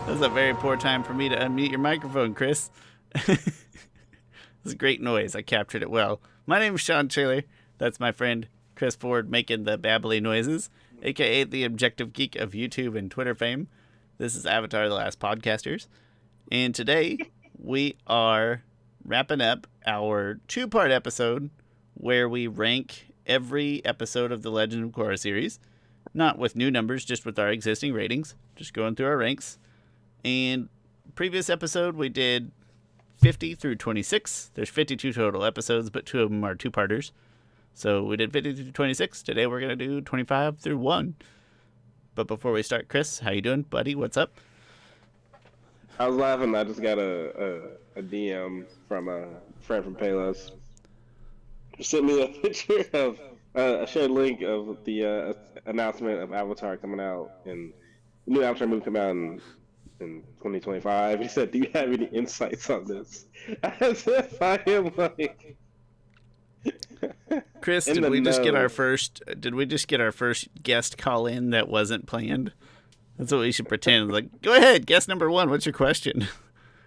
That's a very poor time for me to unmute your microphone, Chris. It's a great noise. I captured it well. My name is Shawn Taylor. That's my friend Chris Ford making the babbly noises, aka the objective geek of YouTube and Twitter fame. This is Avatar: The Last Podcasters. And today we are wrapping up our two-part episode where we rank every episode of the Legend of Korra series. Not with new numbers, just with our existing ratings. Just going through our ranks. And previous episode we did 50 through 26. There's 52 total episodes, but two of them are two-parters. So we did 50 through 26. Today we're going to do 25 through 1. But before we start, Chris, how you doing, buddy? What's up? I was laughing. I just got a DM from a friend from Payless. He sent me a picture of a shared link of the announcement of Avatar coming out, and the new Avatar movie coming out in 2025. He said, "Do you have any insights on this?" As if I am like. Chris, did we just get our first guest call in that wasn't planned? That's what we should pretend. Like, go ahead, guest number 1. What's your question?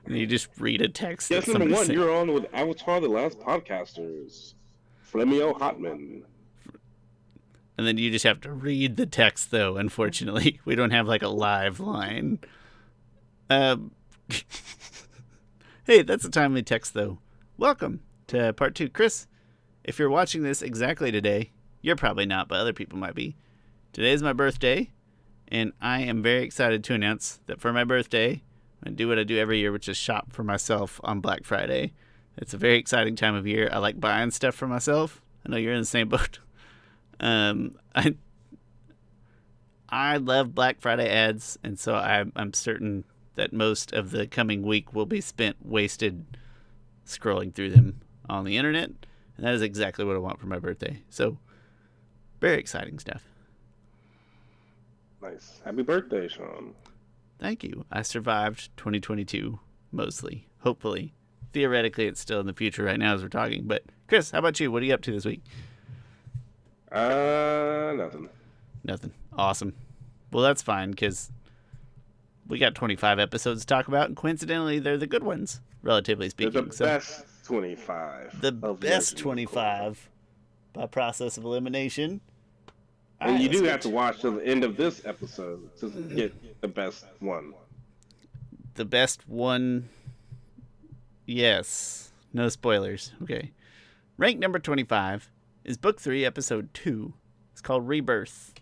And you just read a text. Guest number 1, you're on with Avatar: The Last Podcasters, Flemio Hotman. And then you just have to read the text, though. Unfortunately, we don't have like a live line. Hey, that's a timely text, though. Welcome to part 2, Chris. If you're watching this exactly today, you're probably not, but other people might be. Today is my birthday, and I am very excited to announce that for my birthday, I do what I do every year, which is shop for myself on Black Friday. It's a very exciting time of year. I like buying stuff for myself. I know you're in the same boat. I love Black Friday ads, and so I'm certain that most of the coming week will be spent wasted scrolling through them on the internet. And that is exactly what I want for my birthday. So, very exciting stuff. Nice. Happy birthday, Shawn. Thank you. I survived 2022, mostly. Hopefully. Theoretically, it's still in the future right now as we're talking. But, Chris, how about you? What are you up to this week? Nothing. Nothing. Awesome. Well, that's fine, because we got 25 episodes to talk about, and coincidentally, they're the good ones, relatively speaking. They're the best 25. The best 25 by process of elimination. And you do have to watch till the end of this episode to get the best one. The best one, yes. No spoilers. Okay. Rank number 25 is Book 3, Episode 2. It's called Rebirth.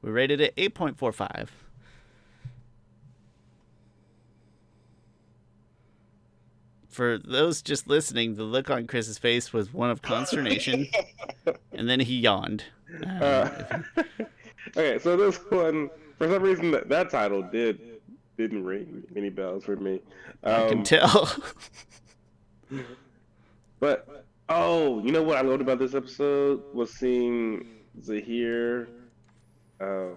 We rated it 8.45. For those just listening, the look on Chris's face was one of consternation, and then he yawned. Okay, so this one, for some reason, that title didn't ring any bells for me. I can tell. But, you know what I loved about this episode was seeing Zahir. I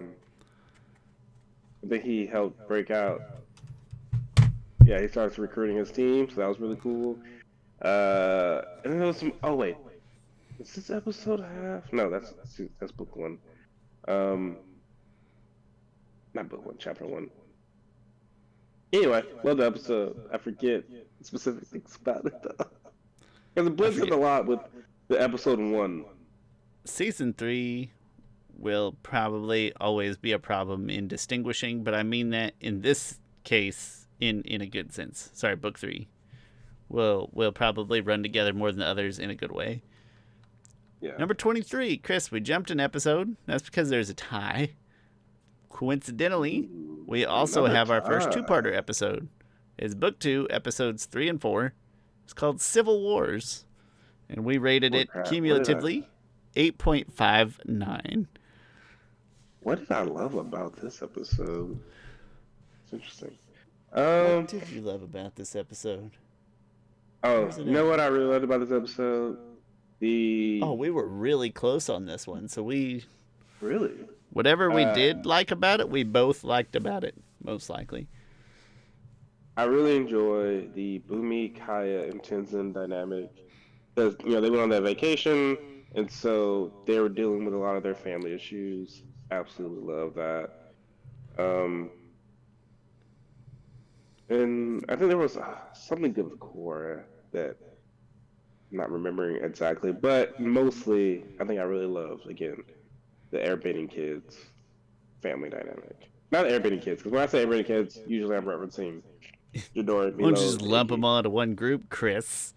think he helped break out. Yeah, he starts recruiting his team, so that was really cool. And then there was some. Oh wait, is this episode half? No, that's book 1. Not book 1, chapter 1. Anyway, love the episode. I forget specific things about it though, because it blends in a lot with the episode 1. Season 3 will probably always be a problem in distinguishing, but I mean that in this case. In a good sense. Sorry, Book 3 will probably run together more than the others in a good way. Yeah. Number 23, Chris, we jumped an episode. That's because there's a tie. Coincidentally, we also have our first two-parter episode. It's Book 2, Episodes 3 and 4. It's called Civil Wars. And we rated it cumulatively 8.59. What did I love about this episode? It's interesting. What did you love about this episode? You know what I really loved about this episode? We were really close on this one. So we... Really? Whatever we did like about it, we both liked about it, most likely. I really enjoy the Bumi, Kaya, and Tenzin dynamic. Because, they went on that vacation, and so they were dealing with a lot of their family issues. Absolutely love that. And I think there was something good with Korra that I'm not remembering exactly, but mostly I think I really loved again the airbending kids family dynamic. Not airbending kids, because when I say airbending kids, usually I'm referencing Jador, Why don't you Milo, just and lump them Iggy. all into one group, Chris?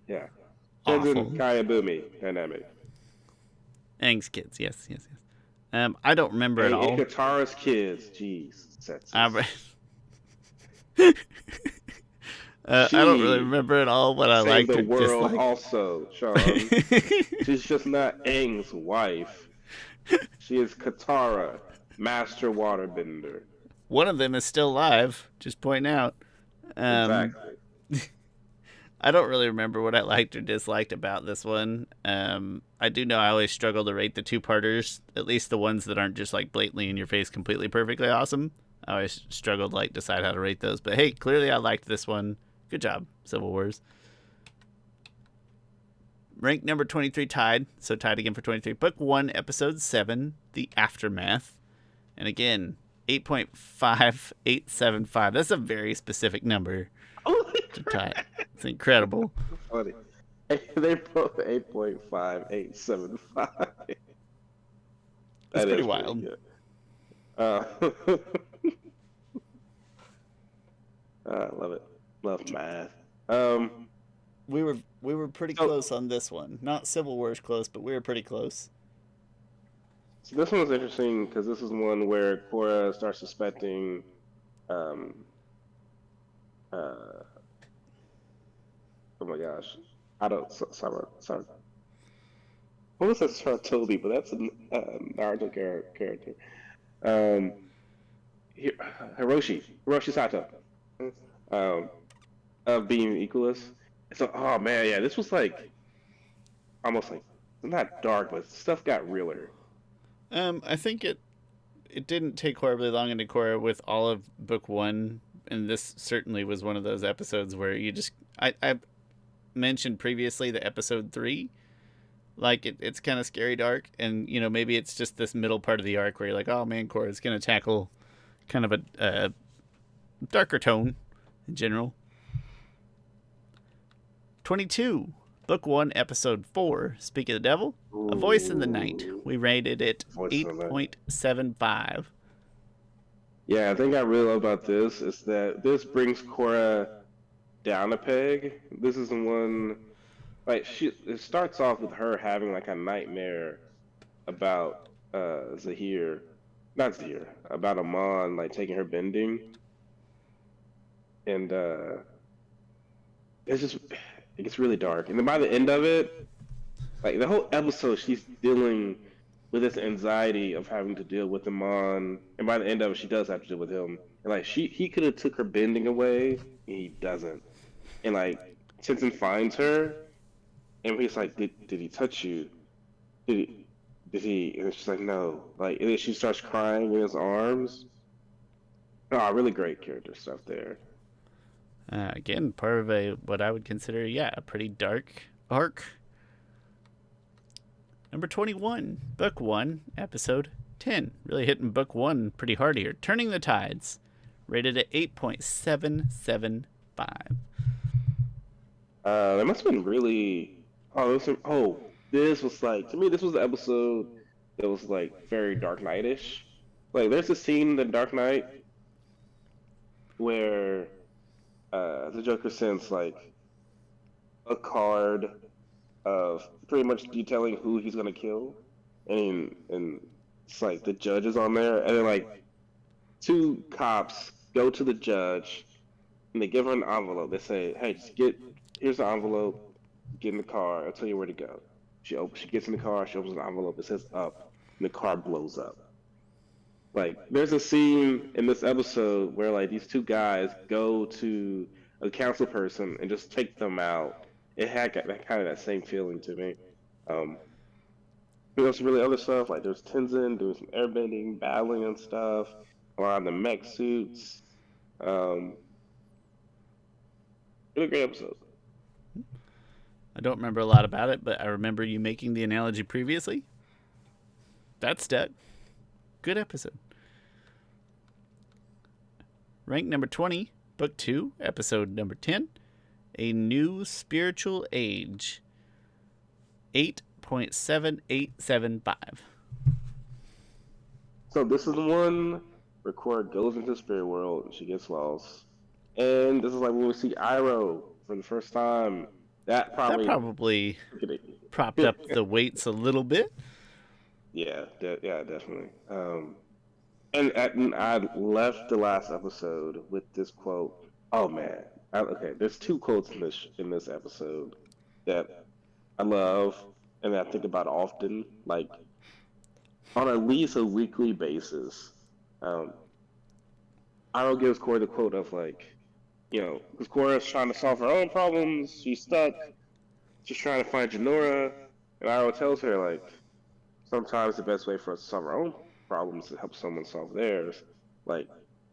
Yeah. Tenzin Awful. Kayabumi dynamic. Aang's kids, yes, yes, yes. I don't remember at And all. Katara's kids, jeez, I, Setsus. I don't really She remember at all what I saved liked the or world disliked. also, Shawn. She's just not Aang's wife. She is Katara, Master Waterbender. One of them is still alive. Just pointing out. Um, Exactly. I don't really remember what I liked or disliked about this one. I do know I always struggle to rate the two-parters, at least the ones that aren't just like blatantly in your face, completely perfectly awesome. I always struggled to like decide how to rate those. But hey, clearly I liked this one. Good job, Civil Wars. Rank number 23 tied, so tied again for 23. Book 1, Episode 7, The Aftermath. And again, 8.5875. That's a very specific number Holy to tie. crap! It's incredible. Funny. They're both 8.5875. It's That pretty is pretty wild. good. Uh, I love it. Love math. Um, We were pretty so, close on this one. Not Civil Wars close, but we were pretty close. so this one was interesting because this is one where Korra starts suspecting um, uh, oh my gosh. I don't. Sorry. Sorry. What was that? Sorry, Toby, but that's a Naruto character. Um, Hiroshi Sato. Um, of being equalist. So, oh man, yeah, this was like almost like not dark, but stuff got realer. I think it didn't take horribly long into Korra with all of book 1, and this certainly was one of those episodes where you just I mentioned previously the episode 3, like it's kind of scary dark, and maybe it's just this middle part of the arc where you're like, oh man, Korra's gonna tackle kind of a darker tone in general. 22, Book 1, Episode 4, Speak of the Devil, A Voice in the Night. Ooh, We rated it voice of the night. 8.75. Yeah, I think I really love about this is that this brings Korra down a peg. This is the one like it starts off with her having like a nightmare about Zahir, not Zahir, about Amon like taking her bending, and it's just it gets really dark. And then by the end of it, like the whole episode, she's dealing with this anxiety of having to deal with Amon, and by the end of it, she does have to deal with him. And like he could have took her bending away, and he doesn't. And like Tenzin finds her, and he's like, "Did he touch you? Did he? Did he?" And she's like, "No." Like, and then she starts crying in his arms. Oh, really great character stuff there. Again, part of what I would consider, a pretty dark arc. Number 21, Book 1, Episode 10. Really hitting Book 1 pretty hard here. Turning the Tides. Rated at 8.775. That must have been really. This was like to me. This was the episode that was like very Dark Knight-ish. Like, there's a scene in the Dark Knight where the Joker sends like a card of pretty much detailing who he's gonna kill, and it's like the judge is on there, and then like two cops go to the judge and they give her an envelope. They say, "Hey, here's the envelope. Get in the car. I'll tell you where to go." She gets in the car. She opens the envelope. It says "up," and the car blows up. Like, there's a scene in this episode where like these two guys go to a council person and just take them out. It had that kind of that same feeling to me. Um, there's really other stuff like there's Tenzin doing some airbending, battling and stuff, a lot of the mech suits. Um, really great episode. I don't remember a lot about it, but I remember you making the analogy previously. That's stuck. Good episode. Rank number 20, Book 2, episode number 10, A New Spiritual Age, 8.7875. So this is the one where Korra goes into the spirit world and she gets lost. And this is like when we see Iroh for the first time. That probably propped up the weights a little bit. Yeah, definitely. And I left the last episode with this quote. Oh man, okay. There's two quotes in this episode that I love and that I think about often, like on at least a weekly basis. Iroh gives Korra the quote of like, because Korra's trying to solve her own problems, she's stuck, she's trying to find Janora, and Iroh tells her like, sometimes the best way for us to solve our own problems is to help someone solve theirs. Like,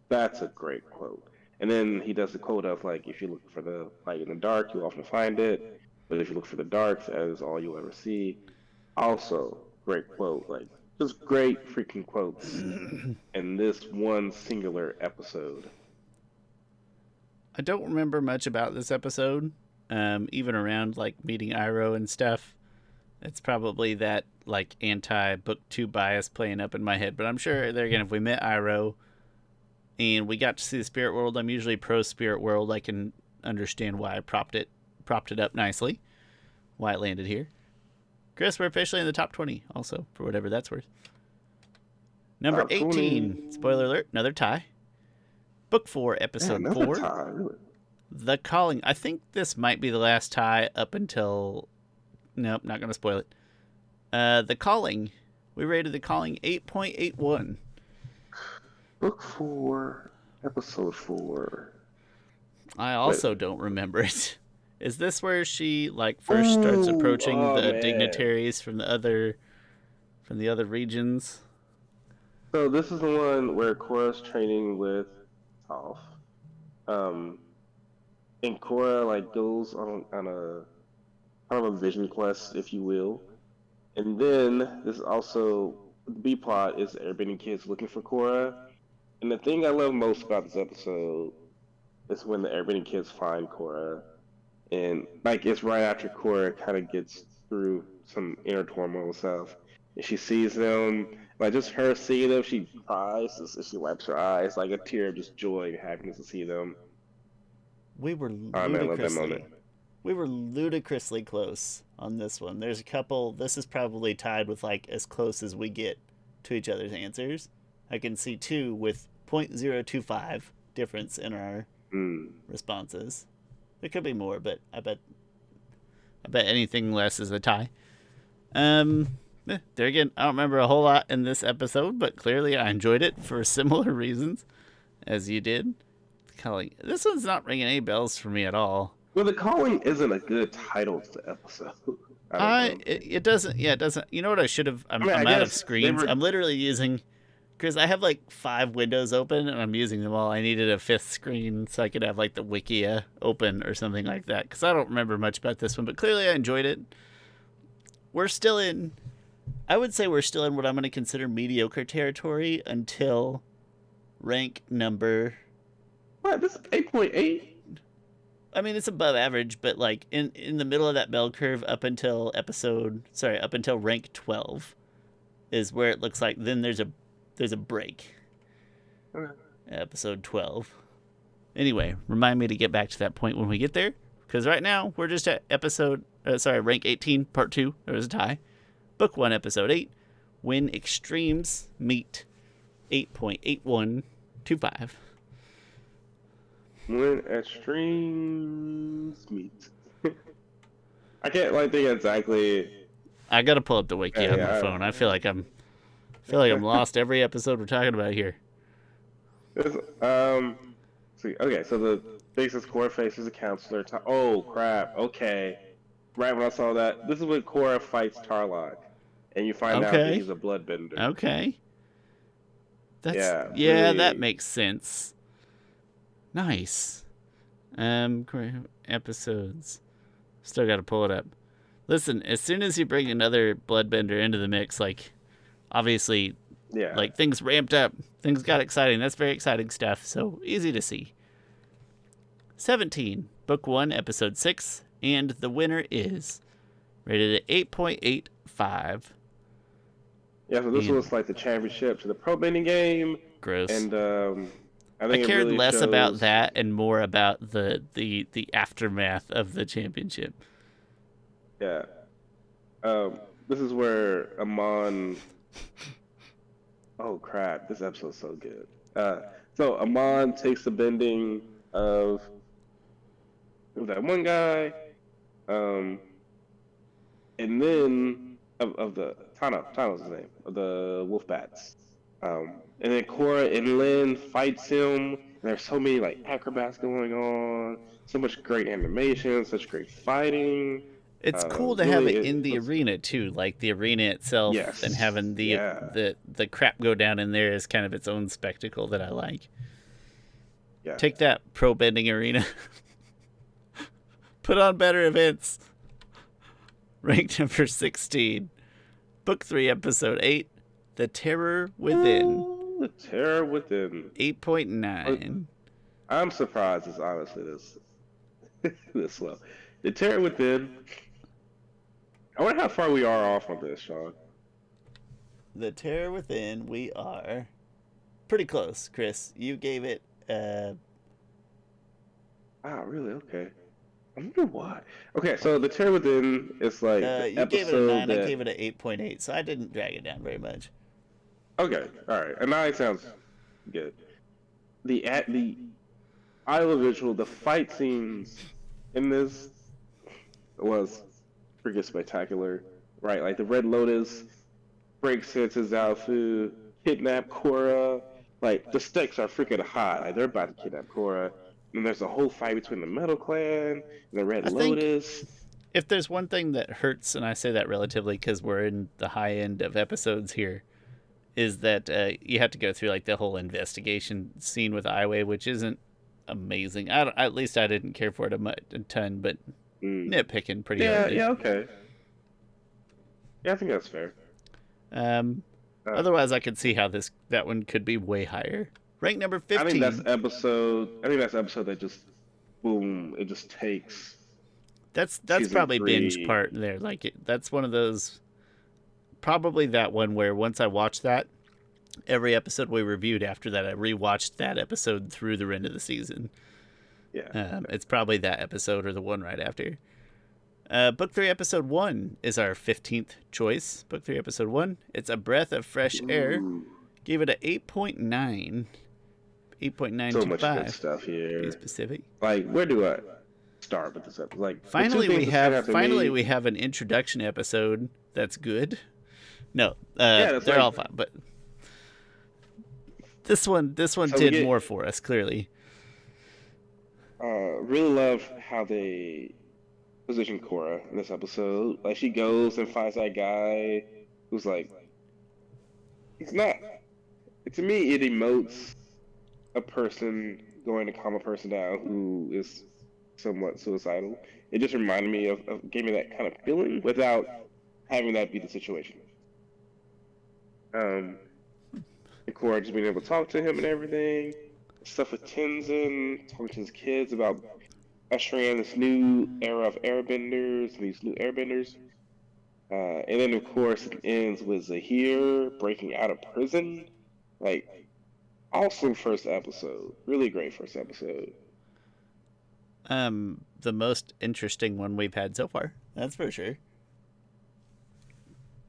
that's a great quote. And then he does the quote of like, if you look for the light in the dark, you often find it, but if you look for the dark, that is all you'll ever see. Also, great quote. Like, just great freaking quotes in this one singular episode. I don't remember much about this episode, even around like meeting Iroh and stuff. It's probably that like anti-book 2 bias playing up in my head, but I'm sure there again, if we met Iroh and we got to see the spirit world, I'm usually pro spirit world. I can understand why I propped it up nicely, why it landed here. Chris, we're officially in the top 20 also, for whatever that's worth. Number 18, spoiler alert, another tie. Book 4, episode 4. Tie, really? The Calling. I think this might be the last tie up until... Nope, not going to spoil it. The Calling. We rated The Calling 8.81. Book 4, episode 4. I also don't remember it. Is this where she like first starts approaching the dignitaries from the other regions? So this is the one where Korra's training with Toph. And Korra like goes on a kind of a vision quest, if you will. And then this is also the B plot is the Airbending kids looking for Korra. And the thing I love most about this episode is when the Airbending kids find Korra. And like it's right after Korra kind of gets through some inner turmoil stuff. And she sees them, like just her seeing them, she cries and she wipes her eyes, like a tear of just joy and happiness to see them. We were ludicrously close on this one. There's a couple. This is probably tied with like as close as we get to each other's answers. I can see 2 with 0.025 difference in our responses. There could be more, but I bet anything less is a tie. There again, I don't remember a whole lot in this episode, but clearly I enjoyed it for similar reasons as you did. Calling. This one's not ringing any bells for me at all. Well, The Calling isn't a good title to the episode. It doesn't. Yeah, it doesn't. You know what I should have? I'm out of screens. I'm literally using, because I have like 5 windows open and I'm using them all. I needed a 5th screen so I could have like the Wikia open or something like that. Because I don't remember much about this one, but clearly I enjoyed it. I would say we're still in what I'm going to consider mediocre territory until rank number. What? This is 8.8? I mean, it's above average, but like in the middle of that bell curve up until rank 12 is where it looks like then there's a break. Okay. Episode 12. Anyway, remind me to get back to that point when we get there, because right now we're just at rank 18, part 2. There was a tie. Book 1, episode 8. When Extremes Meet, 8.8125. When Extremes Meet. I can't think exactly. I gotta pull up the wiki on my phone. I feel like I'm lost every episode we're talking about here. See, okay, so the basis Korra faces a counselor. Oh crap! Okay, right when I saw that, this is when Korra fights Tarlok, and you find out that he's a bloodbender. Okay. Really... that makes sense. Nice. Episodes. Still got to pull it up. Listen, as soon as you bring another bloodbender into the mix, like, obviously, like, things ramped up. Things got exciting. That's very exciting stuff. So, easy to see. 17, Book 1, Episode 6, and the winner is rated at 8.85. Yeah, so this was like the championship to the pro bending game. Gross. And I I think cared it really less shows... about that and more about the aftermath of the championship. Yeah. This is where Amon... Oh, crap. This episode's so good. So Amon takes the bending of that one guy, and then of the Tano's his name, of the wolf bats. And then Korra and Lin fights him. And there's so many like acrobats going on, so much great animation, such great fighting. It's cool to have it in the arena too, like the arena itself, yes, and having the crap go down in there is kind of its own spectacle that I like. Yeah. Take that, pro bending arena. Put on better events. Rank number 16. Book 3, Episode 8. The Terror Within. Ooh, the Terror Within. 8.9. I'm surprised it's honestly this slow. The Terror Within. I wonder how far we are off on this, Shawn. The Terror Within, we are pretty close, Chris. You gave it really? Okay. I wonder why. Okay, so The Terror Within is like you gave it a 9, I gave it an 8.8, so I didn't drag it down very much. Okay, alright. A 9 sounds good. The audiovisual, the fight scenes in this was freaking spectacular. Right, like the Red Lotus breaks into Zaofu, kidnap Korra. Like, the stakes are freaking high. Like, they're about to kidnap Korra. And there's a whole fight between the Metal Clan and the Red Lotus. If there's one thing that hurts, and I say that relatively because we're in the high end of episodes here, is that you have to go through like the whole investigation scene with Aiwei, which isn't amazing. At least I didn't care for it a ton, but nitpicking pretty hard. Yeah, okay. Yeah, I think that's fair. Otherwise, I could see how that one could be way higher. Rank number 15. I think that's episode that just boom. It just takes. That's probably 3. Binge part there. Like that's one of those. Probably that one where once I watched that, every episode we reviewed after that, I rewatched that episode through the end of the season. Yeah. It's probably that episode or the one right after. Book 3, Episode 1 is our 15th choice. Book 3, Episode 1. It's A Breath of Fresh Air. Gave it an 8.9. 8.925. So much good stuff here. Be specific. Like, where do I start with this episode? Like, finally we have an introduction episode that's good. No, they're all fine, but this one did more for us, clearly. Really love how they position Korra in this episode. Like, she goes and finds that guy who's like, he's not. To me, it emotes a person going to calm a person down who is somewhat suicidal. It just reminded me of gave me that kind of feeling without having that be the situation. And Korra just being able to talk to him and everything. Stuff with Tenzin, talking to his kids about ushering in this new era of airbenders, these new airbenders. And then, of course, it ends with Zahir breaking out of prison. Like, awesome first episode. Really great first episode. The most interesting one we've had so far. That's for sure.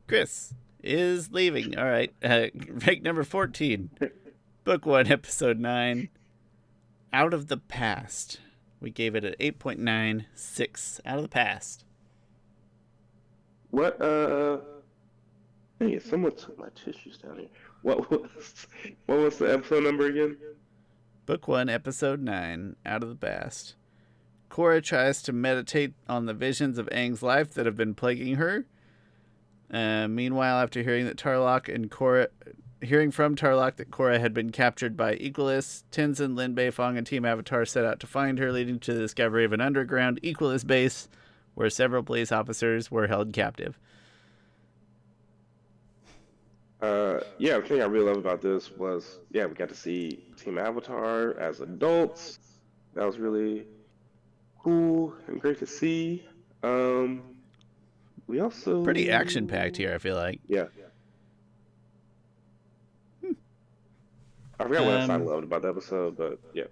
Chris is leaving. All right. Rank number 14. Book 1, Episode 9. Out of the Past. We gave it an 8.96. Out of the Past. What, Hey, someone took my tissues down here. What was the episode number again? Book 1, Episode 9. Out of the Past. Korra tries to meditate on the visions of Aang's life that have been plaguing her. Meanwhile, after hearing from Tarlok that Korra had been captured by Equalists, Tenzin, Lin Beifong, and Team Avatar set out to find her, leading to the discovery of an underground Equalist base where several police officers were held captive. The thing I really love about this was, we got to see Team Avatar as adults. That was really cool and great to see. We Pretty action packed also, here, I feel like. yeah, I forgot what else I Um, loved about the episode, but yeah.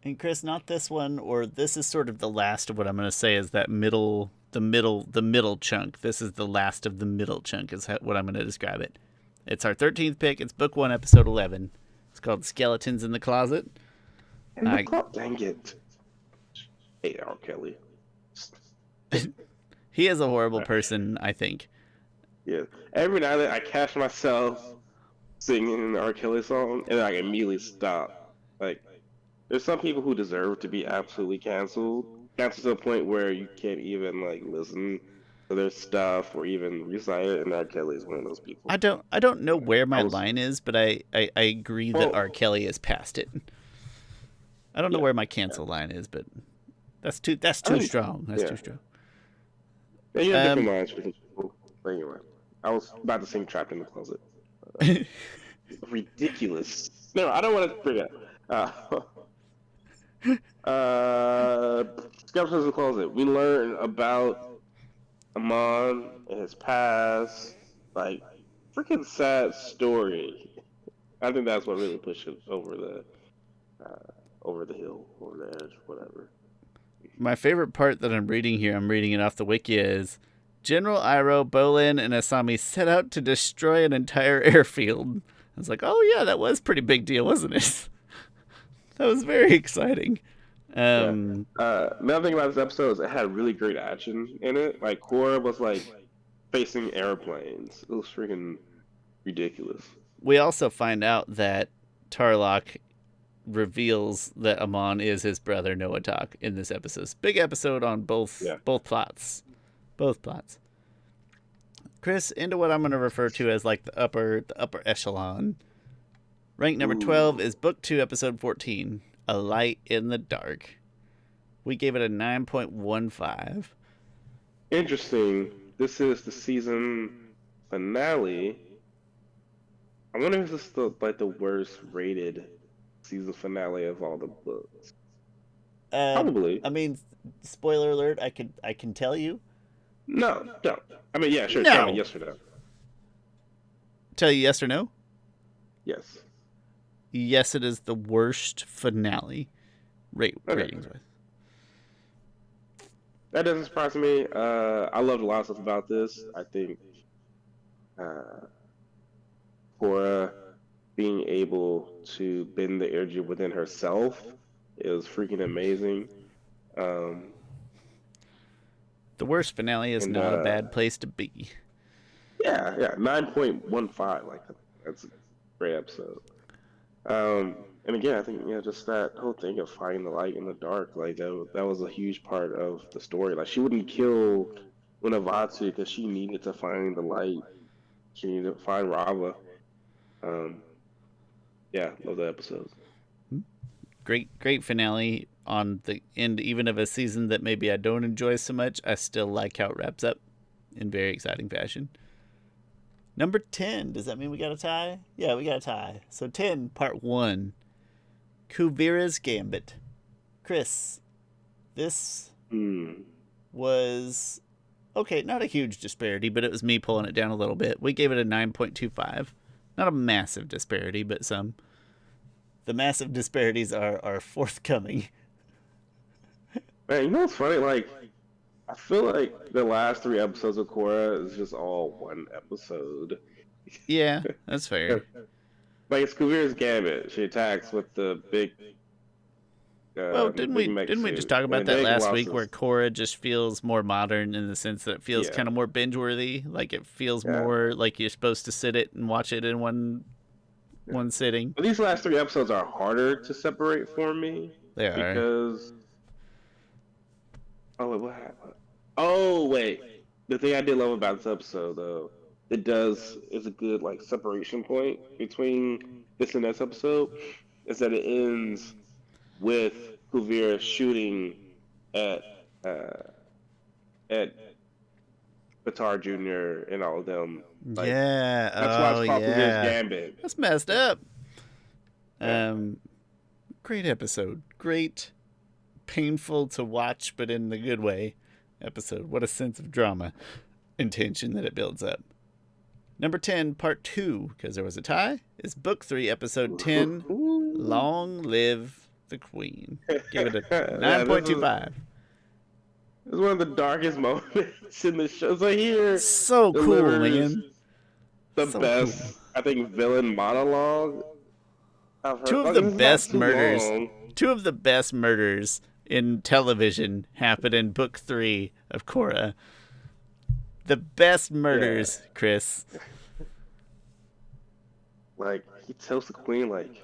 and Chris, not this one, or this is sort of the last of what I'm going to say is that the middle chunk. This is the last of the middle chunk, is what I'm going to describe it. It's our 13th pick. It's book 1, episode 11. It's called Skeletons in the Closet. And the clock, dang it. Hey, R. Kelly. He is a horrible person, I think. Yeah. Every now and then I catch myself singing an R. Kelly song, and I immediately stop. Like, there's some people who deserve to be absolutely canceled to the point where you can't even like listen to their stuff or even recite it. And R. Kelly is one of those people. I don't know where my I was line is, but I agree that R. well, Kelly is past it. I don't know yeah, where my yeah. cancel line is, but that's too I think, strong. That's yeah, too strong. yeah. You have different Um, lines for different people. But anyway, I was about to sing "Trapped in the Closet." Ridiculous. No, I don't want to bring it. Skeletons in the Closet. We learn about Amon and his past. Like, freaking sad story. I think that's what really pushed it over the hill, over the edge, whatever. My favorite part that I'm reading here, I'm reading it off the wiki, is General Iroh, Bolin, and Asami set out to destroy an entire airfield. I was like, oh yeah, that was a pretty big deal, wasn't it? That was very exciting. Yeah. Um, Another thing about this episode is it had really great action in it. Like, Korra was like facing airplanes. It was freaking ridiculous. we also find out that Tarlok reveals that Amon is his brother Noatak in this episode. Big episode on Yeah. both plots. Both plots. Chris, into what I'm going to refer to as like the upper echelon. Rank number 12 is book 2, episode 14, A Light in the Dark. We gave it a 9.15. Interesting. This is the season finale. I wonder if this is the worst rated season finale of all the books. Probably. I mean, spoiler alert, I can tell you. No, don't. I mean, yeah, sure. No. Tell me yes or no. Tell you yes or no? Yes. Yes, it is the worst finale Okay. ratings wise. That doesn't surprise me. I loved a lot of stuff about this. I think Korra being able to bend the energy within herself is freaking amazing. The worst finale is not a bad place to be. Yeah, 9.15. Like, that's a great episode. And again, I think just that whole thing of finding the light in the dark, like that was a huge part of the story. Like, she wouldn't kill Unavatu because she needed to find the light. She needed to find Rava. Yeah, love the episode. Great finale on the end, even of a season that maybe I don't enjoy so much. I still like how it wraps up in very exciting fashion. Number 10. Does that mean we got a tie? Yeah, we got a tie. So 10, part 1. Kuvira's Gambit. Chris, this was, okay, not a huge disparity, but it was me pulling it down a little bit. We gave it a 9.25. Not a massive disparity, but some. The massive disparities are forthcoming. Man, you know what's funny? Like, I feel like the last 3 episodes of Korra is just all one episode. Yeah, that's fair. Like, it's Kuvira's Gambit. She attacks with the big. Well, didn't we just talk about that last week, where Korra just feels more modern in the sense that it feels kind of more binge worthy? Like, it feels more like you're supposed to sit it and watch it in one sitting. But these last 3 episodes are harder to separate for me. They are. Because. Oh, wait, what happened? Oh, wait. The thing I did love about this episode, though, is a good, like, separation point between this and this episode, is that it ends with Kuvira shooting at Batar Jr. and all of them. Like, yeah. That's why it's called Kuvira's Gambit. That's messed up. Great episode. Great painful to watch, but in the good way episode. What a sense of drama and tension that it builds up. Number 10, part 2, because there was a tie, is book 3, episode 10, Long Live the Queen. Give it a 9.25. This is one of the darkest moments in the show. It's like here So cool, man. The so best, cool. I think, villain monologue I've heard. Two of the best murders in television happen in book 3 of Korra. The best murders, yeah. Chris. Like, he tells the queen, like,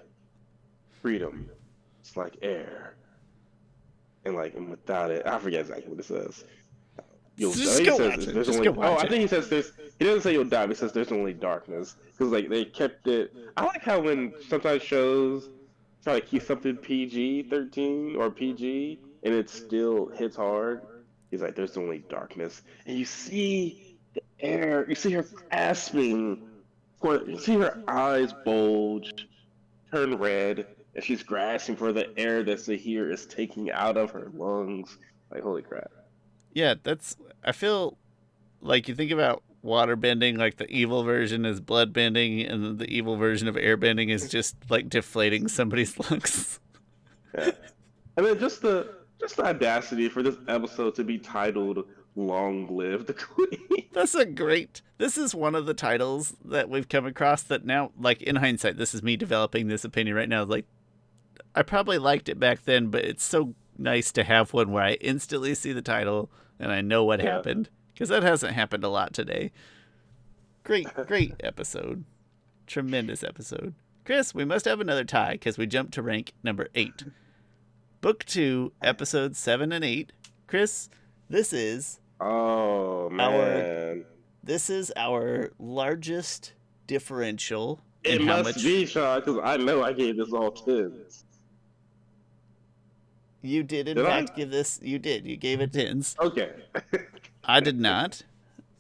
freedom, it's like air. And, like, and without it, I forget exactly what it says. Just go watch it. I think he says he doesn't say you'll die, but he says there's only darkness. Because, like, they kept it. I like how when sometimes shows try to keep something PG-13 or PG, and it still hits hard. He's like, there's only darkness. And you see the air, you see her grasping, you see her eyes bulge, turn red, and she's grasping for the air that Zahir is taking out of her lungs. Like, holy crap. Yeah, I feel like you think about water bending, like the evil version is blood bending, and the evil version of air bending is just like deflating somebody's lungs. Yeah. And then just the audacity for this episode to be titled Long Live the Queen. This is one of the titles that we've come across that now, like, in hindsight, this is me developing this opinion right now. Like, I probably liked it back then, but it's so nice to have one where I instantly see the title and I know what happened, because that hasn't happened a lot today. Great episode. Tremendous episode. Chris, we must have another tie because we jumped to rank number 8. Book 2, episodes 7 and 8. Chris, this is our largest differential. It must be, Shawn, because I know I gave this all 10s. You did, in fact, give this. You did. You gave it 10s. Okay. I did not.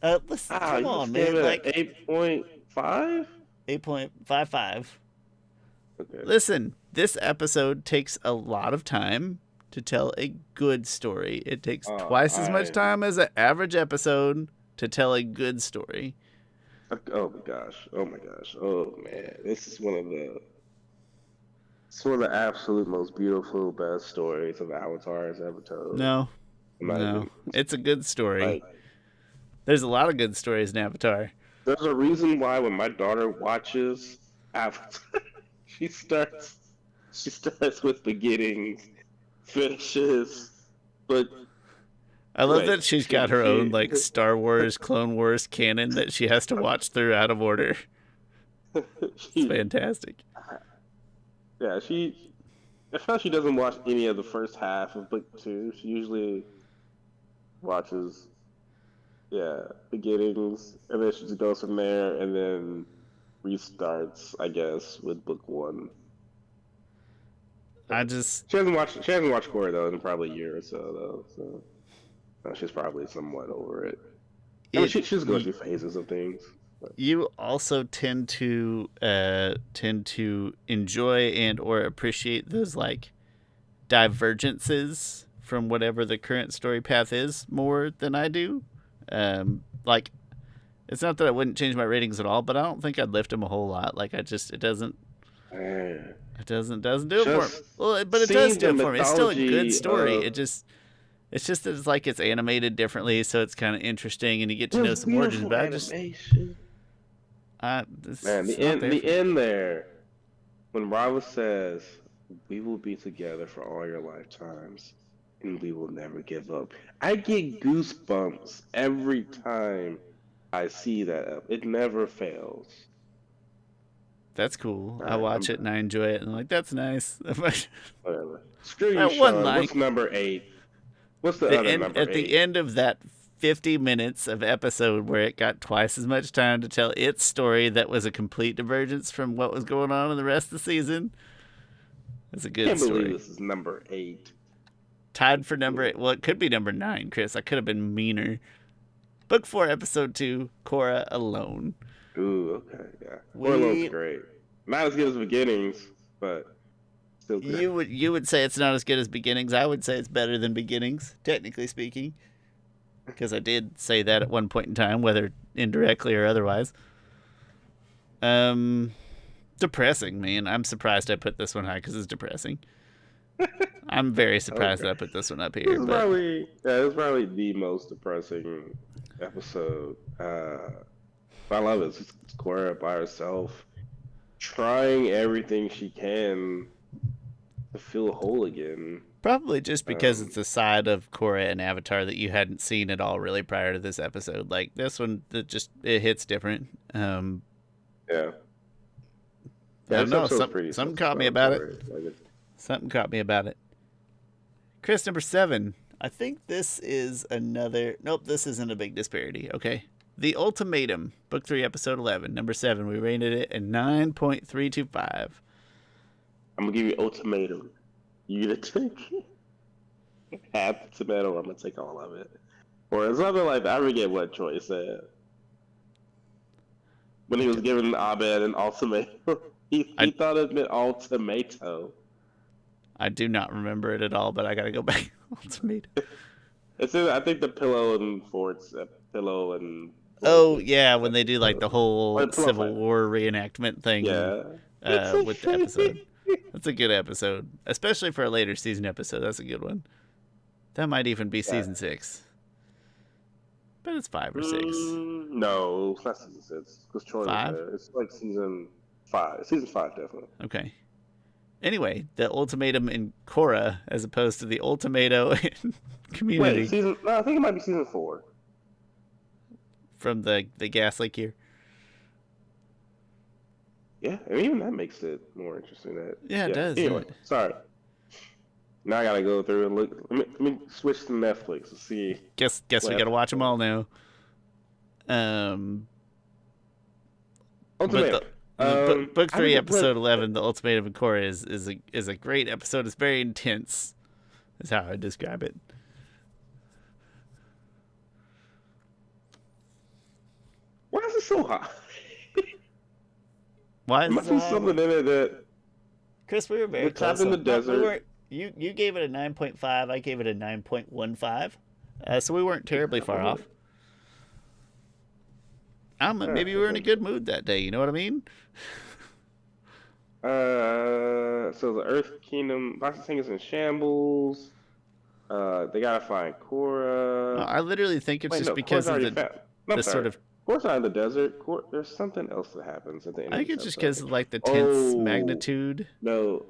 Listen, come on, man. Like 8.5? 8.55. Okay. Listen, this episode takes a lot of time to tell a good story. It takes twice as much time as an average episode to tell a good story. Oh my gosh. Oh man. This is one of the absolute most beautiful, best stories of Avatar's ever told. No. It's a good story. Like, there's a lot of good stories in Avatar. There's a reason why when my daughter watches Avatar, she starts with beginnings, finishes, but I love that she's got her own, like, Star Wars, Clone Wars canon that she has to watch through out of order. It's fantastic. Yeah, I feel like she doesn't watch any of the first half of book 2. She usually watches, beginnings, and then she just goes from there, and then restarts, I guess, with book 1. She hasn't watched Korra though in probably a year or so though, so she's probably somewhat over it. I mean, she just goes through phases of things. But. You also tend to enjoy and or appreciate those, like, divergences from whatever the current story path is more than I do. Like, it's not that I wouldn't change my ratings at all, but I don't think I'd lift them a whole lot. Like, it doesn't do it for me. Well, but it does do it for me. It's still a good story. It's just that it's like it's animated differently, so it's kind of interesting, and you get to know some origins. But the end there, when Rava says, "We will be together for all your lifetimes, and we will never give up." I get goosebumps every time I see that. It never fails. That's cool. I watch it and I enjoy it, and I'm like, that's nice. Whatever. Screw you, Shawn. What's number 8? What's the other number 8? At the end of that 50 minutes of episode where it got twice as much time to tell its story that was a complete divergence from what was going on in the rest of the season. It's a good story. I can't believe this is number 8. Tied for number 8. Well, it could be number 9, Chris. I could have been meaner. Book 4, episode 2, Korra Alone. Ooh, okay, yeah. Korra Alone's great. Not as good as Beginnings, but still good. You would say it's not as good as Beginnings. I would say it's better than Beginnings, technically speaking, because I did say that at one point in time, whether indirectly or otherwise. Depressing, man. I'm surprised I put this one high because it's depressing. I'm very surprised that I put this one up here. It's probably the most depressing episode. I love it. It's Korra by herself, trying everything she can to feel whole again. Probably just because it's a side of Korra and Avatar that you hadn't seen at all really prior to this episode. Like this one, it hits different. Yeah. I don't know. Something caught me about it. Something caught me about it. Chris, number 7. I think this is another... Nope, this isn't a big disparity. Okay. The Ultimatum, Book 3, Episode 11. Number 7. We rated it at 9.325. I'm going to give you Ultimatum. You going to take half the tomato, or I'm going to take all of it. Or something like that. I forget what Troy said. When he was giving Abed an ultimatum, he thought it meant all tomato. I do not remember it at all, but I got to go back. Ultimatum. It's in, I think the Pillow and Fort's Pillow and... Oh, yeah, when they do like the whole Civil War reenactment thing with the episode. That's a good episode, especially for a later season episode. That's a good one. That might even be season 6. But it's 5 or 6. No, it's not season 6. Because Troy 5? was there. It's like season 5. Season 5, definitely. Okay. Anyway, the Ultimatum in Korra as opposed to the Ultimato in Community. Wait, I think it might be season 4. From the gas leak here. Yeah, I mean, even that makes it more interesting. It does. Anyway, sorry. Now I gotta go through and look. Let me switch to Netflix to see. Guess we gotta watch them all now. Ultimatum. Book 3, Episode 11, The Ultimatum of Korra is a great episode. It's very intense. Is how I describe it. Why is it so high? Why is it so high? Something in it that... Chris, we were very close. Trapped in the desert. You gave it a 9.5. I gave it a 9.15. So we weren't terribly far off. Maybe we were in a good mood that day. You know what I mean? So the Earth Kingdom, Boxing Thing is in shambles. They gotta find Korra. I literally think it's just because of the sort of... Korra's not in the desert. There's something else that happens at the end. I think it's just because of like the tense magnitude. No,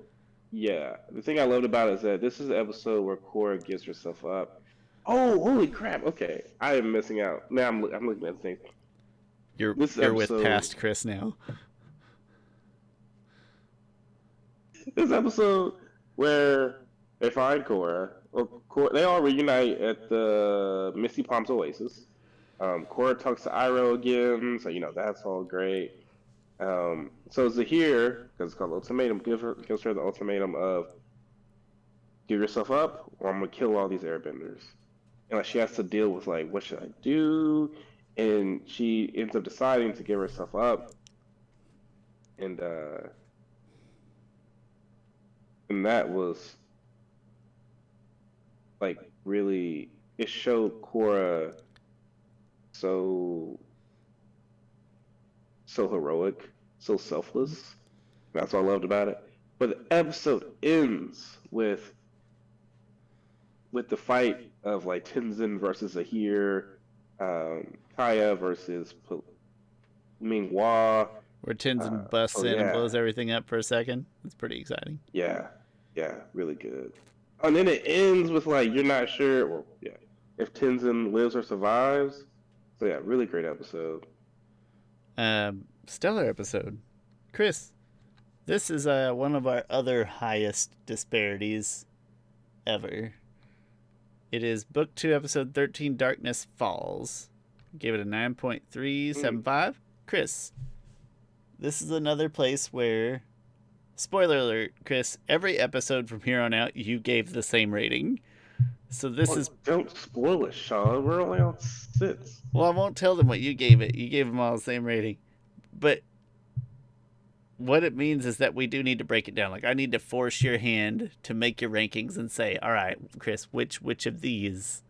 yeah. The thing I loved about it is that this is the episode where Korra gives herself up. Oh, holy crap! Okay, I am missing out. Now I'm looking at the thing. You're with past Chris now. This episode where they find Korra. Well, they all reunite at the Misty Palms Oasis. Korra talks to Iroh again, so that's all great. So Zahir, because it's called Ultimatum, gives her the ultimatum of give yourself up, or I'm gonna kill all these Airbenders. And like she has to deal with like what should I do, and she ends up deciding to give herself up, and that was like really it showed Korra so heroic, so selfless. That's what I loved about it. But the episode ends with the fight of like Tenzin versus Zahir, Kaya versus Minghua. Where Tenzin busts in and blows everything up for a second. It's pretty exciting. Yeah, really good. And then it ends with like you're not sure, if Tenzin lives or survives. So yeah, really great episode. Stellar episode. Chris, this is one of our other highest disparities ever. It is Book 2, Episode 13, Darkness Falls. Gave it a 9.375. Chris, this is another place where, spoiler alert, Chris, every episode from here on out, you gave the same rating. So this is... Don't spoil it, Shawn. We're only on 6. Well, I won't tell them what you gave it. You gave them all the same rating. But what it means is that we do need to break it down. Like, I need to force your hand to make your rankings and say, all right, Chris, which of these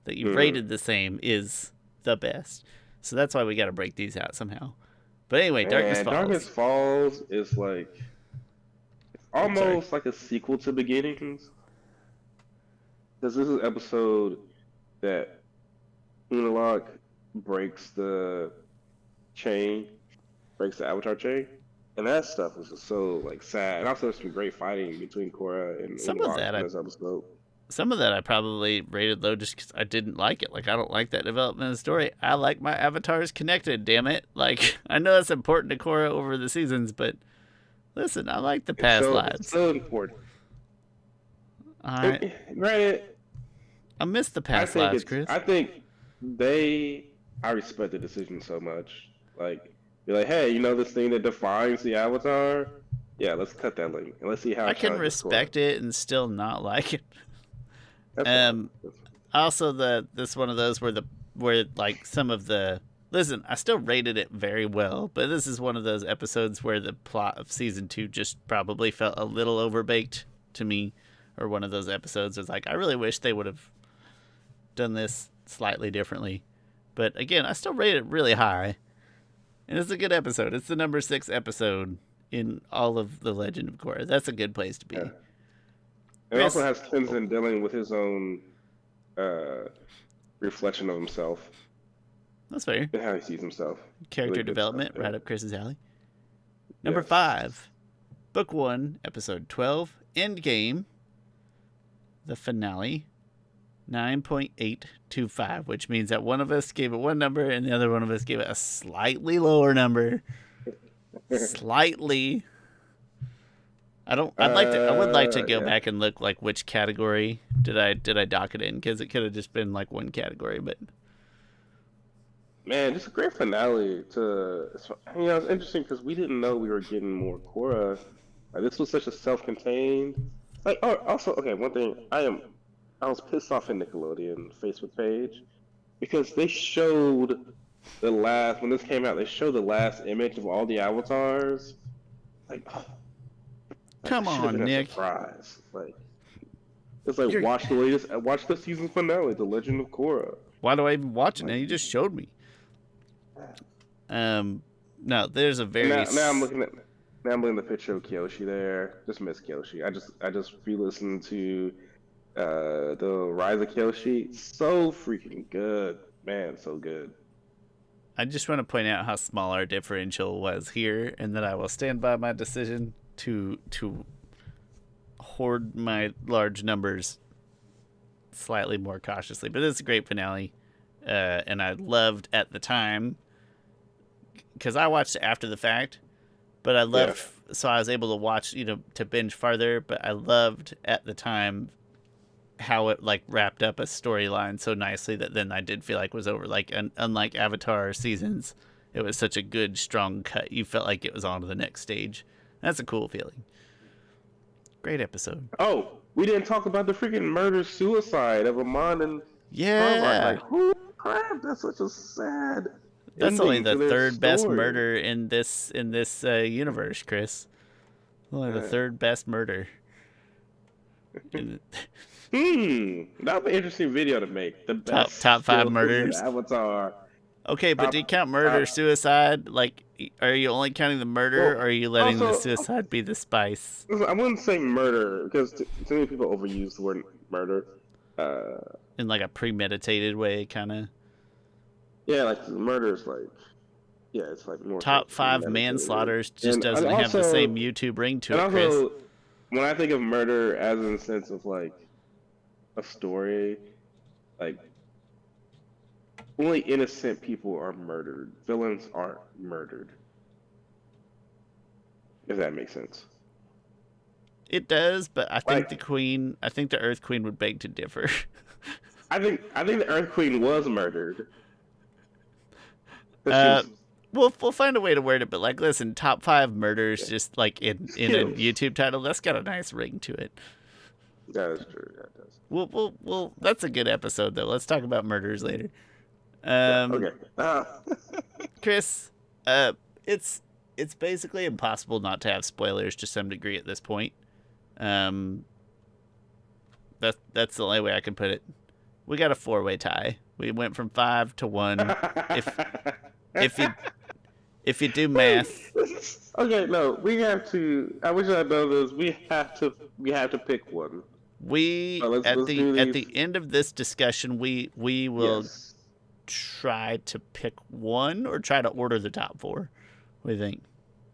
that you've rated the same is the best? So that's why we got to break these out somehow. But anyway, Darkness Falls. Darkness Falls is like almost like a sequel to Beginnings. Because this is an episode that Unalaq breaks the chain, breaks the Avatar chain. And that stuff was just so like sad. And also there's some great fighting between Korra and Unalaq in this episode. Some of that I probably rated low just because I didn't like it. Like, I don't like that development of the story. I like my avatars connected, damn it. Like, I know that's important to Korra over the seasons, but listen, I like the past lives. It's so important. All right. Granted, I miss the past lives, Chris. I think I respect the decision so much. Like, you're like, hey, you know this thing that defines the Avatar? Yeah, let's cut that link and let's see how. I can respect it and still not like it. Also, this one of those where like some of the listen, I still rated it very well, but this is one of those episodes where the plot of season 2 just probably felt a little overbaked to me, or one of those episodes was like, I really wish they would have done this slightly differently. But again, I still rate it really high, and it's a good episode. It's the number 6 episode in all of the Legend of Korra. That's a good place to be. Yeah. It also has Tenzin dealing with his own reflection of himself. That's fair. And how he sees himself. Character development, right up Chris's alley. Number 5, Book 1, Episode 12, Endgame, the finale, 9.825, which means that one of us gave it one number and the other one of us gave it a slightly lower number. Slightly. I would like to go back and look like which category did I dock it in, because it could have just been like one category, but man, just a great finale to, you know, it's interesting because we didn't know we were getting more Korra. Like, this was such a self-contained, like, oh, also, okay, one thing, I was pissed off at Nickelodeon Facebook page because they showed when this came out, they showed the last image of all the avatars. Like, oh, come on, Nick. Surprise. Like, it's like, watch the season finale, The Legend of Korra. Why do I even watch it now? You just showed me. No, there's a very now I'm looking at the picture of Kyoshi there. Just miss Kyoshi. I just re-listened to the Rise of Kyoshi. So freaking good, man. So good. I just want to point out how small our differential was here, and that I will stand by my decision to hoard my large numbers slightly more cautiously. But it's a great finale, and I loved at the time, because I watched it after the fact, but I loved, so I was able to watch, to binge farther, but I loved at the time how it like wrapped up a storyline so nicely that then I did feel like it was over. Like, unlike Avatar seasons, it was such a good, strong cut. You felt like it was on to the next stage. That's a cool feeling. Great episode. Oh, we didn't talk about the freaking murder-suicide of Amon and Karma. Like, holy crap, that's such a sad. That's only the third best murder in this universe, Chris. Only the third best murder. That would be an interesting video to make. The best top 5 murders. Avatar. Okay, but do you count murder, suicide? Like, are you only counting the murder, or are you letting the suicide be the spice? I wouldn't say murder, because too many people overuse the word murder. In like a premeditated way, kind of. Yeah, like murder is like, it's like more. Top 5 manslaughters just doesn't have the same YouTube ring to it, Chris. When I think of murder as in the sense of like a story, like, only innocent people are murdered. Villains aren't murdered. If that makes sense. It does, but I think the Earth Queen would beg to differ. I think the Earth Queen was murdered. We'll find a way to word it, but like, listen, top 5 murders, just like in a YouTube title, that's got a nice ring to it. That is true. That does. Well, that's a good episode though. Let's talk about murders later. Okay. Chris, it's it's basically impossible not to have spoilers to some degree at this point. That's the only way I can put it. We got a 4-way tie. We went from 5 to 1. If you do math, Okay, no, we have to. I wish I know this. We have to pick one. we Let's do at these. the end of this discussion, we will Yes. try to pick one or try to order the top 4. What do you think?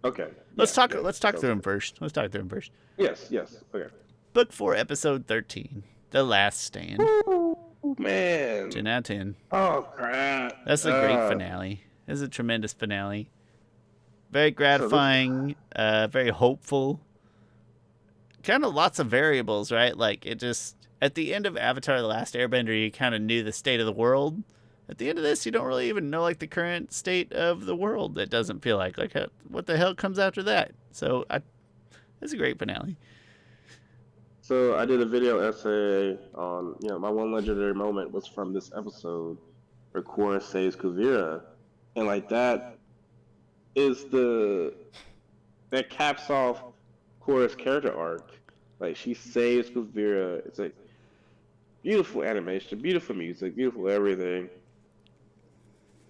Okay. Let's Yeah, talk. yeah, Let's talk sounds through them good. first. Let's talk through them first. Yes. Yes. Okay. Book 4, episode 13, The Last Stand. Ooh, man. 10 out of 10. Oh crap. That's a great finale. It's a tremendous finale. Very So this. gratifying. Very hopeful. Kind of lots of variables, right? Like it just at the end of Avatar: The Last Airbender, you kind of knew the state of the world. At the end of this, you don't really even know like the current state of the world. It doesn't feel like what the hell comes after that. So it's a great finale. So I did a video essay on, my one legendary moment was from this episode where Korra saves Kuvira, and like is that caps off Korra's character arc. Like she saves Kuvira. It's like beautiful animation, beautiful music, beautiful everything.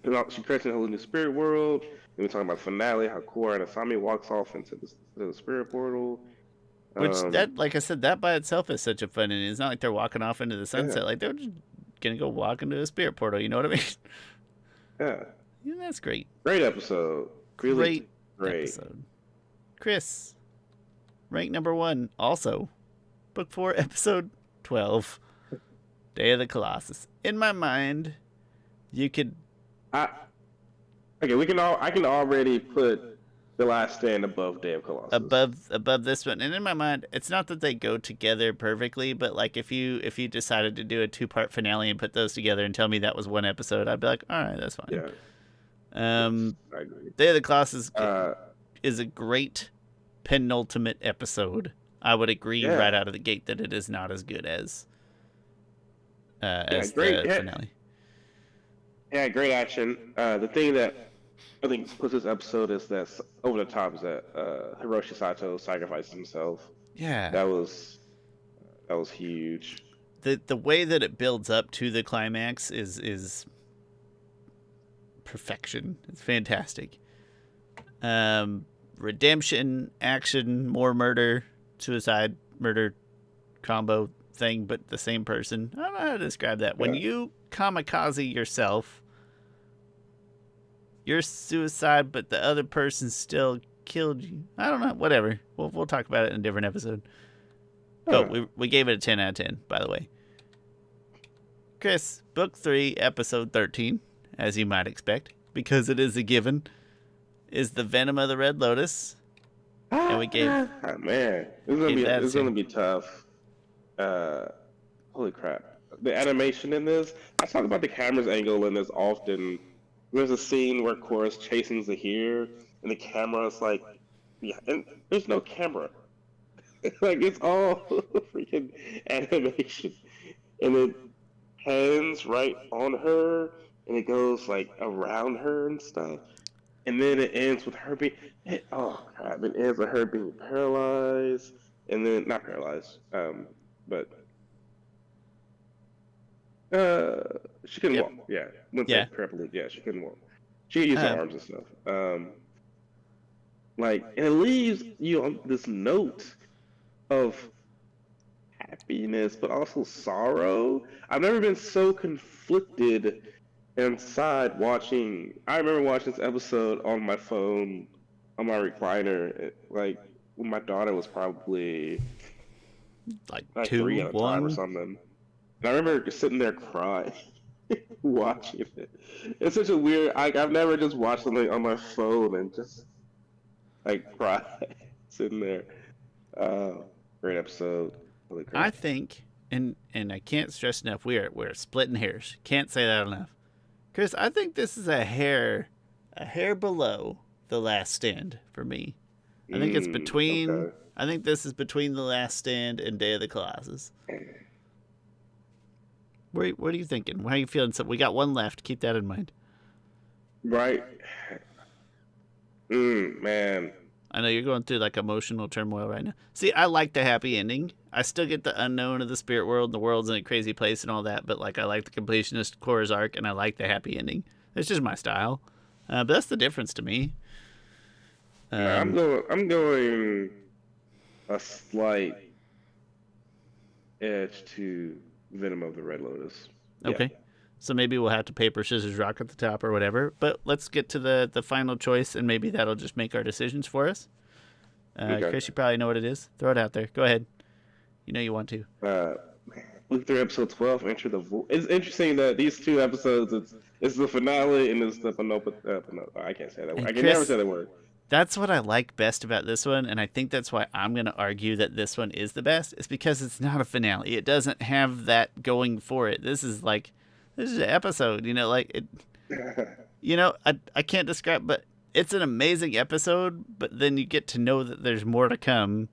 And she creates a whole new spirit world. And we're talking about the finale, how Korra and Asami walks off into the spirit portal. Which that, like I said, that by itself is such a fun. And it's not like they're walking off into the sunset. Yeah. Like they're just gonna go walk into a spirit portal. You know what I mean? Yeah. Yeah, that's great. Great episode. Really Great episode. Chris, rank number 1. Also, book 4, episode 12, Day of the Colossus. In my mind, you could. Okay, I can already put The Last Stand above Day of Colossus. Above this one, and in my mind, it's not that they go together perfectly, but like if you decided to do a 2-part finale and put those together and tell me that was one episode, I'd be like, all right, that's fine. Yeah. I agree. Day of the Colossus is a great penultimate episode. I would agree right out of the gate that it is not as good as the finale. Yeah, great action. The thing that I think puts this episode is that over the top is that Hiroshi Sato sacrificed himself. Yeah, that was huge. The way that it builds up to the climax is perfection. It's fantastic. Redemption, action, more murder, suicide, murder combo thing, but the same person. I don't know how to describe that. When you kamikaze yourself, you're suicide, but the other person still killed you. I don't know. Whatever. We'll talk about it in a different episode. Oh, we gave it a 10 out of 10, by the way. Chris, book 3, episode 13, as you might expect, because it is a given, is The Venom of the Red Lotus. And we gave... man, it's gonna be tough. Holy crap. The animation in this, I talk about the camera's angle in this often. There's a scene where Korra's chasing Zahir, and the camera's like, and there's no camera. Like, it's all freaking animation. And it pans right on her, and it goes, like, around her and stuff. And then it ends with her being, it ends with her being paralyzed, and then, not paralyzed, but she couldn't walk. Yeah, paraplegic. Yeah, she couldn't walk. She could use her arms and stuff. And it leaves you on this note of happiness, but also sorrow. I've never been so conflicted inside watching. I remember watching this episode on my phone, on my recliner, like when my daughter was probably like 3 at a time or something. And I remember just sitting there crying, watching it. It's such a weird. I've never just watched something on my phone and just cry, sitting there. Great episode. Really great. I think, and I can't stress enough, we're splitting hairs. Can't say that enough, Chris. I think this is a hair below The Last Stand for me. I think it's between. Okay. I think this is between The Last Stand and Day of the Colossus. What are you thinking? How are you feeling? So we got one left. Keep that in mind. Right. Man. I know you're going through like emotional turmoil right now. See, I like the happy ending. I still get the unknown of the spirit world, and the world's in a crazy place and all that, but like I like the completionist Korra's arc, and I like the happy ending. It's just my style. But that's the difference to me. I'm going a slight edge to Venom of the Red Lotus. Okay. Yeah. So maybe we'll have to paper, scissors, rock at the top or whatever. But let's get to the final choice, and maybe that'll just make our decisions for us. Okay. Chris, you probably know what it is. Throw it out there. Go ahead. You know you want to. Week 3, episode 12, Enter the Void. It's interesting that these two episodes, it's the finale and it's the I can't say that word. I can never say that word. That's what I like best about this one, and I think that's why I'm going to argue that this one is the best, is because it's not a finale. It doesn't have that going for it. This is an episode, like it, I can't describe, but it's an amazing episode, but then you get to know that there's more to come,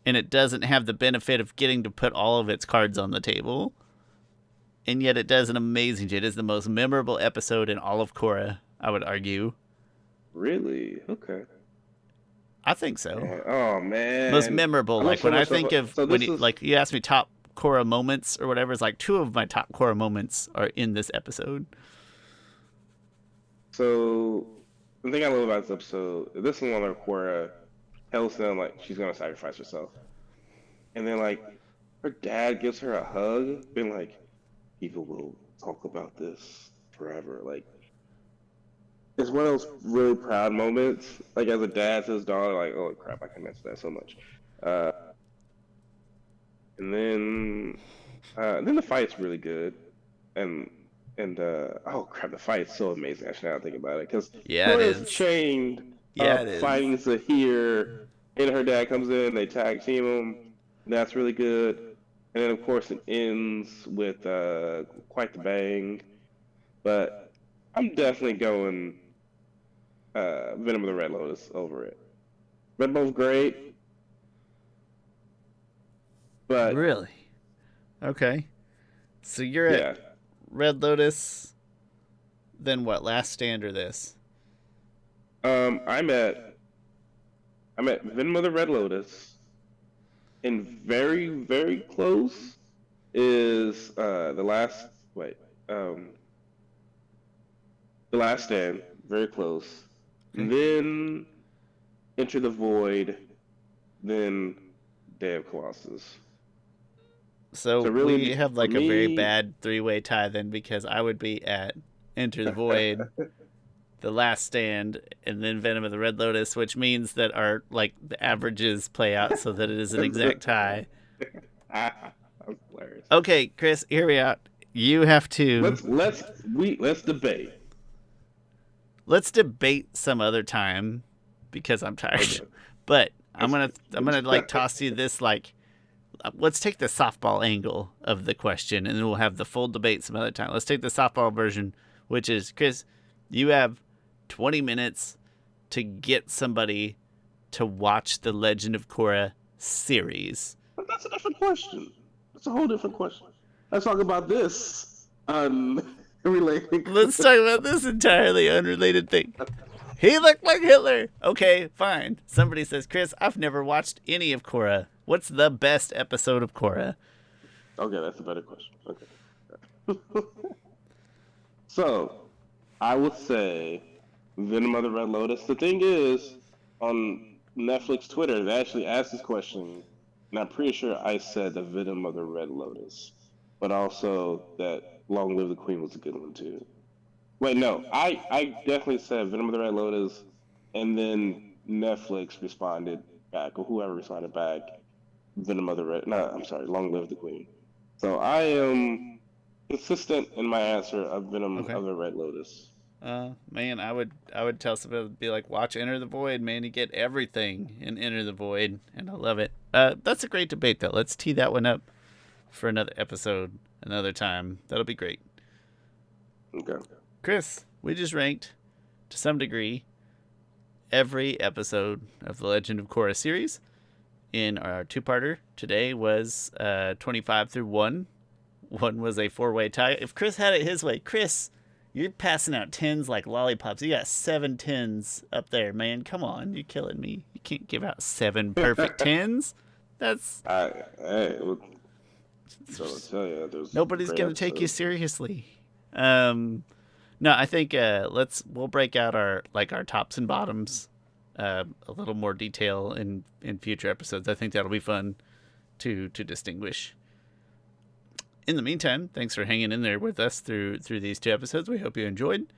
and it doesn't have the benefit of getting to put all of its cards on the table, and yet it does an amazing job. It is the most memorable episode in all of Korra, I would argue. Really? Okay. I think so. Oh man. Most memorable. Like when I think of you asked me top Korra moments or whatever, it's like 2 of my top Korra moments are in this episode. So the thing I love about this episode, this is one where Korra tells them like she's gonna sacrifice herself. And then like her dad gives her a hug, being like, people will talk about this forever. Like it's one of those really proud moments, like as a dad to his daughter, like, oh crap, I can miss that so much. And then the fight's really good, and oh crap, the fight's so amazing. Actually, now I think about it, because it is trained fighting Zahir, and her dad comes in, they tag team him. That's really good, and then of course it ends with quite the bang. But I'm definitely going Venom of the Red Lotus over it. They're both great, but really, okay. So you're at Red Lotus. Then what? Last Stand or this? I'm at Venom of the Red Lotus, and very very close is the Last Stand. Very close. Okay. Then Enter the Void, then Day of Colossus. So really, we have like a very bad 3-way tie then, because I would be at Enter the Void, The Last Stand, and then Venom of the Red Lotus, which means that our the averages play out so that it is an exact tie. Okay, Chris, hear me out. You have to let's debate. Let's debate some other time, because I'm tired. Okay. But I'm gonna toss you this let's take the softball angle of the question, and then we'll have the full debate some other time. Let's take the softball version, which is, Chris, you have 20 minutes to get somebody to watch the Legend of Korra series. But that's a different question. That's a whole different question. Let's talk about this unrelated. Let's talk about this entirely unrelated thing. He looked like Hitler. Okay, fine. Somebody says, Chris, I've never watched any of Korra. What's the best episode of Korra? Okay, that's a better question. Okay. So, I would say Venom of the Red Lotus. The thing is, on Netflix Twitter, they actually asked this question, and I'm pretty sure I said the Venom of the Red Lotus, but also that Long Live the Queen was a good one too. Wait, no, I definitely said Venom of the Red Lotus, and then Netflix responded back, or whoever responded back, Long Live the Queen. So I am consistent in my answer of Venom of the Red Lotus. Man, I would tell somebody, be like, watch Enter the Void, man. You get everything in Enter the Void, and I love it. That's a great debate, though. Let's tee that one up for another episode, another time. That'll be great. Okay. Chris, we just ranked, to some degree, every episode of the Legend of Korra series. In our 2-parter, today was 25 through 1. 1 was a 4-way tie. If Chris had it his way, Chris, You're passing out tens like lollipops. You got 7 tens up there, man. Come on, you're killing me. You can't give out 7 perfect tens. That's. So I'll tell you, Nobody's gonna take you seriously. No, I think we'll break out our tops and bottoms, a little more detail in future episodes. I think that'll be fun to distinguish. In the meantime, thanks for hanging in there with us through these 2 episodes. We hope you enjoyed.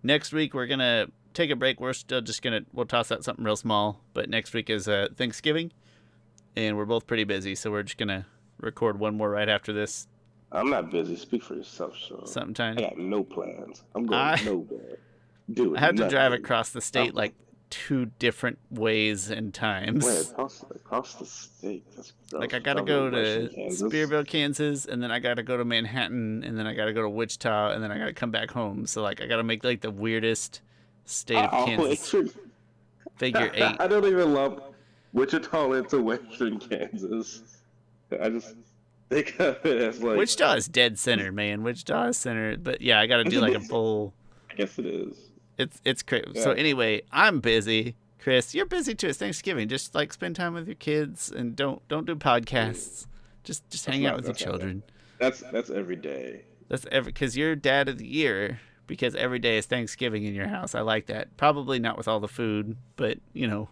Next week we're gonna take a break. We're still just we'll toss out something real small. But next week is Thanksgiving, and we're both pretty busy, so we're just gonna record one more right after this. I'm not busy. Speak for yourself, Shawn. Something tiny. I got no plans. I'm going nowhere. I had to drive across the state 2 different ways and times. Wait, across the state? That's gross. I gotta go to Spearville, Kansas, and then I gotta go to Manhattan, and then I gotta go to Wichita, and then I gotta come back home. So I gotta make the weirdest state of Kansas. Figure 8. I don't even lump Wichita into Western Kansas. I just think of it as Wichita is dead center, man. Wichita is center, but yeah, I gotta do a full. I guess it is. It's crazy. Yeah. So anyway, I'm busy. Chris, you're busy too. It's Thanksgiving. Just spend time with your kids and don't do podcasts. Just hang out with your children. That's every day. Because you're dad of the year. Because every day is Thanksgiving in your house. I like that. Probably not with all the food, but yeah.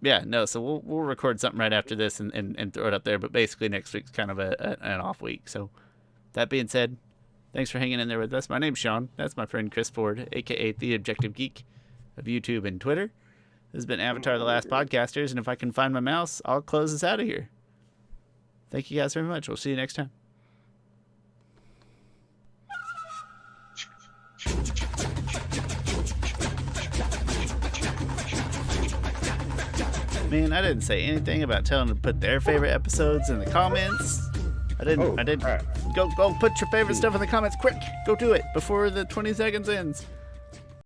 No. So we'll record something right after this and throw it up there. But basically next week's kind of an off week. So that being said. Thanks for hanging in there with us. My name's Shawn. That's my friend Chris Ford, a.k.a. The Objective Geek of YouTube and Twitter. This has been Avatar: The Last Podcasters, and if I can find my mouse, I'll close this out of here. Thank you guys very much. We'll see you next time. Man, I didn't say anything about telling them to put their favorite episodes in the comments. I didn't. Right. Go put your favorite stuff in the comments quick. Go do it before the 20 seconds ends.